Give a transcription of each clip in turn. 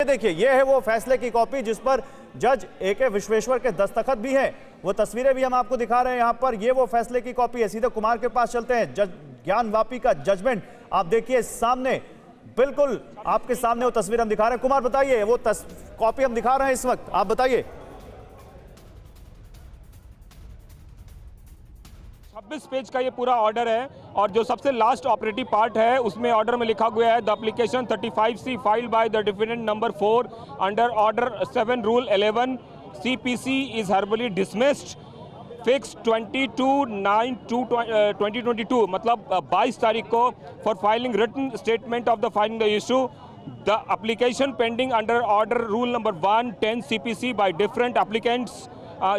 देखिए, ये है वो फैसले की कॉपी जिस पर जज ए.के. विश्वेश्वर के दस्तखत भी हैं। वो तस्वीरें भी हम आपको दिखा रहे हैं यहाँ पर। ये वो फैसले की कॉपी है। सीधे कुमार के पास चलते हैं। जज ज्ञान वापी का जजमेंट आप देखिए सामने, बिल्कुल आपके सामने वो तस्वीर हम दिखा रहे हैं। कुमार बताइए, वो कॉपी हम दिखा रहे हैं इस वक्त, आप बताइए। 26 पेज का ये पूरा ऑर्डर है और जो सबसे लास्ट ऑपरेटिव पार्ट है उसमें ऑर्डर में लिखा गया है the application 35C filed by the defendant number 4 under order 7 rule 11 CPC is hereby dismissed fix 22/9/2022 मतलब 22 तारीख को for filing written statement of the filing the issue the application pending under order rule number 110 CPC by different applicants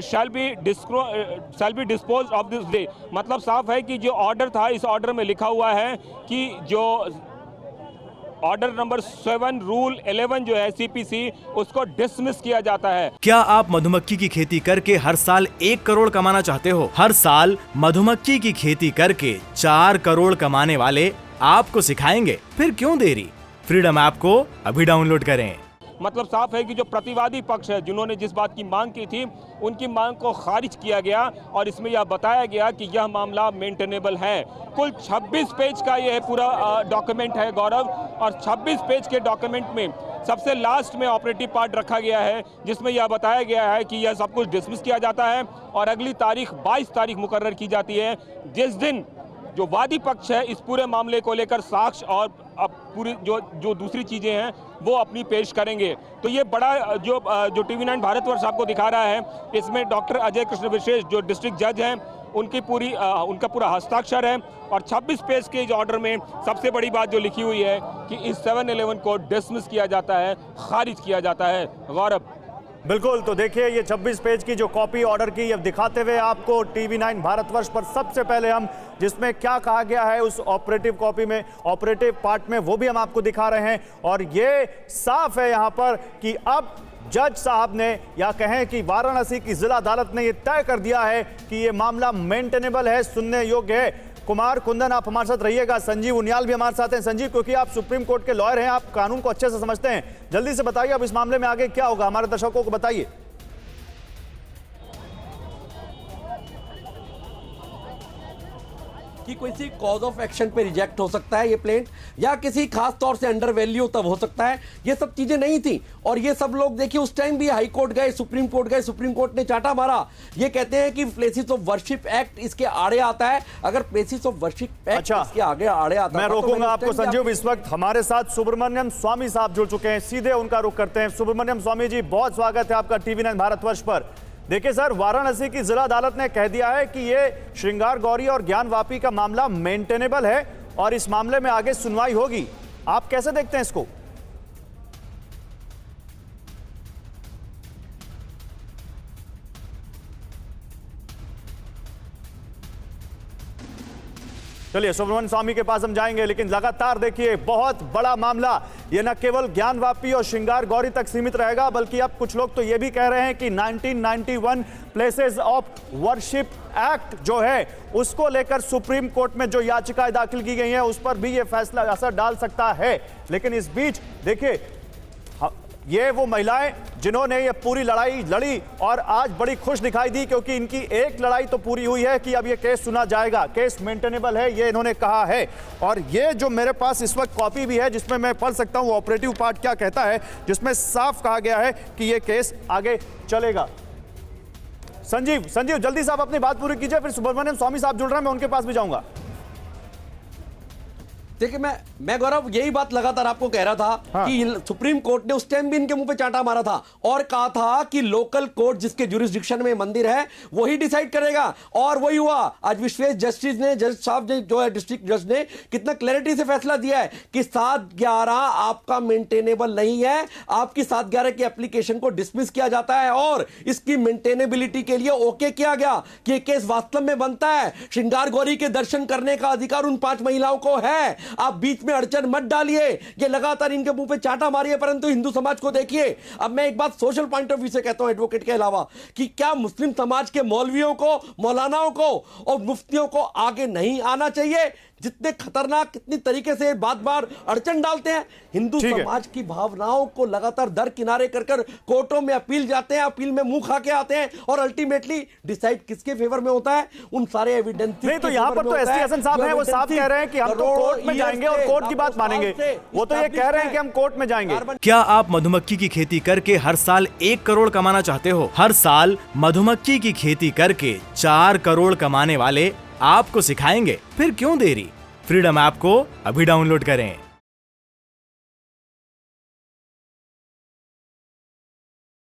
shall be disposed of this day। मतलब साफ है कि जो order था, इस ऑर्डर में लिखा हुआ है कि जो ऑर्डर नंबर 7 रूल 11 जो है CPC, उसको डिसमिस किया जाता है। क्या आप मधुमक्खी की खेती करके हर साल 1 करोड़ कमाना चाहते हो? हर साल मधुमक्खी की खेती करके 4 करोड़ कमाने वाले आपको सिखाएंगे। फिर क्यों देरी? फ्रीडम ऐप को अभी डाउनलोड करें। मतलब साफ है कि जो प्रतिवादी पक्ष है, जिन्होंने जिस बात की मांग की थी, उनकी मांग को खारिज किया गया और इसमें यह बताया गया कि यह मामला मेंटेनेबल है। कुल 26 पेज का यह पूरा डॉक्यूमेंट है गौरव, और 26 पेज के डॉक्यूमेंट में सबसे लास्ट में ऑपरेटिव पार्ट रखा गया है जिसमें यह बताया गया है कि यह सब कुछ डिसमिस किया जाता है और अगली तारीख 22 तारीख मुकर्रर की जाती है, जिस दिन जो वादी पक्ष है इस पूरे मामले को लेकर साक्ष्य और अब पूरी जो दूसरी चीज़ें हैं वो अपनी पेश करेंगे। तो ये बड़ा जो TV9 भारतवर्ष आपको दिखा रहा है, इसमें डॉक्टर अजय कृष्ण विशेष जो डिस्ट्रिक्ट जज हैं उनका पूरा हस्ताक्षर है और 26 पेज के इस ऑर्डर में सबसे बड़ी बात जो लिखी हुई है कि इस 7-11 को डिसमिस किया जाता है, खारिज किया जाता है। गौरव, बिल्कुल, तो देखिए ये 26 पेज की जो कॉपी ऑर्डर की अब दिखाते हुए आपको TV9 भारतवर्ष पर सबसे पहले हम जिसमें क्या कहा गया है उस ऑपरेटिव कॉपी में, ऑपरेटिव पार्ट में, वो भी हम आपको दिखा रहे हैं। और ये साफ है यहाँ पर कि अब जज साहब ने या कहें कि वाराणसी की जिला अदालत ने ये तय कर दिया है कि ये मामला मेंटेनेबल है, सुनने योग्य है। कुमार कुंदन आप हमारे साथ रहिएगा, संजीव उनियाल भी हमारे साथ हैं। संजीव, क्योंकि आप सुप्रीम कोर्ट के लॉयर हैं, आप कानून को अच्छे से समझते हैं, जल्दी से बताइए अब इस मामले में आगे क्या होगा, हमारे दर्शकों को बताइए। कि किसी कॉज ऑफ एक्शन पे रिजेक्ट हो सकता है ये प्लेंट, या किसी खास तौर से अंडर वैल्यू तब हो सकता है, ये सब चीजें नहीं थी। और ये सब लोग देखिए उस टाइम भी हाई कोर्ट गए, सुप्रीम कोर्ट गए, सुप्रीम कोर्ट ने चाटा मारा। ये कहते हैं कि प्लेसेस ऑफ वर्शिप एक्ट इसके आड़े आता है। अगर प्लेसेस ऑफ वर्शिप एक्ट इसके आगे आड़े आता है, मैं रोकूंगा आपको संजीव। इस वक्त हमारे साथ सुब्रमण्यम स्वामी साहब जुड़ चुके हैं, सीधे उनका रुख करते हैं। सुब्रमण्यम स्वामी जी, बहुत स्वागत है आपका TV9 भारतवर्ष पर। देखिए सर, वाराणसी की जिला अदालत ने कह दिया है कि ये श्रृंगार गौरी और ज्ञान वापी का मामला मेंटेनेबल है और इस मामले में आगे सुनवाई होगी। आप कैसे देखते हैं इसको? चलिए सुब्रमण्यम स्वामी के पास हम जाएंगे, लेकिन लगातार देखिए बहुत बड़ा मामला, ये न केवल ज्ञान वापी और श्रृंगार गौरी तक सीमित रहेगा, बल्कि अब कुछ लोग तो ये भी कह रहे हैं कि 1991 प्लेसेस ऑफ वर्शिप एक्ट जो है उसको लेकर सुप्रीम कोर्ट में जो याचिकाएं दाखिल की गई हैं उस पर भी ये फैसला असर डाल सकता है। लेकिन इस बीच देखिए ये वो महिलाएं जिन्होंने ये पूरी लड़ाई लड़ी और आज बड़ी खुश दिखाई दी, क्योंकि इनकी एक लड़ाई तो पूरी हुई है कि अब ये केस सुना जाएगा, केस मेंटेनेबल है, ये इन्होंने कहा है। और ये जो मेरे पास इस वक्त कॉपी भी है जिसमें मैं पढ़ सकता हूं ऑपरेटिव पार्ट क्या कहता है, जिसमें साफ कहा गया है कि ये केस आगे चलेगा। संजीव जल्दी से आप अपनी बात पूरी कीजिए, फिर सुब्रमण्यम स्वामी साहब जुड़ रहे हैं, मैं उनके पास भी जाऊंगा। देखिए मैं गौरव यही बात लगातार आपको कह रहा था कि सुप्रीम कोर्ट ने उस टाइम भी इनके मुंह पे चांटा मारा था और कहा था कि लोकल कोर्ट जिसके ज्यूरिसडिक्शन में मंदिर है वही डिसाइड करेगा, और वही हुआ। आज विशेष जस्टिस ने, जज साहब ने जो है डिस्ट्रिक्ट जज ने कितना क्लैरिटी से फैसला दिया है कि 7/11 आपका मेंटेनेबल नहीं है, आपकी 7/11 की एप्लीकेशन को डिसमिस किया जाता है और इसकी मेंटेनेबिलिटी के लिए ओके किया गया कि केस वास्तव में बनता है। श्रृंगार गौरी के दर्शन करने का अधिकार उन 5 महिलाओं को है। आप बीच में अड़चन मत डालिए, ये लगातार इनके मुंह पे चाटा मारिए, परंतु हिंदू समाज को देखिए। अब मैं एक बात सोशल पॉइंट ऑफ व्यू से कहता हूं एडवोकेट के अलावा, कि क्या मुस्लिम समाज के मौलवियों को, मौलानाओं को और मुफ्तियों को आगे नहीं आना चाहिए? जितने खतरनाक, कितनी तरीके से बार बार अड़चन डालते हैं। हिंदू समाज की भावनाओं को लगातार दर किनारे कर कर कोर्टों में अपील जाते हैं, अपील में मुंह खा के आते हैं, और अल्टीमेटली डिसाइड किसके फेवर में होता है? उन सारे एविडेंस नहीं, तो यहाँ पर तो एसटी हसन साहब हैं, वो साफ कह रहे हैं कि हम तो कोर्ट में जाएंगे और कोर्ट की बात मानेंगे। वो तो ये कह रहे हैं कि हम कोर्ट में जाएंगे। क्या आप मधुमक्खी की खेती करके हर साल 1 करोड़ कमाना चाहते हो? हर साल मधुमक्खी की खेती करके 4 करोड़ कमाने वाले आपको सिखाएंगे। फिर क्यों देरी? फ्रीडम ऐप को अभी डाउनलोड करें।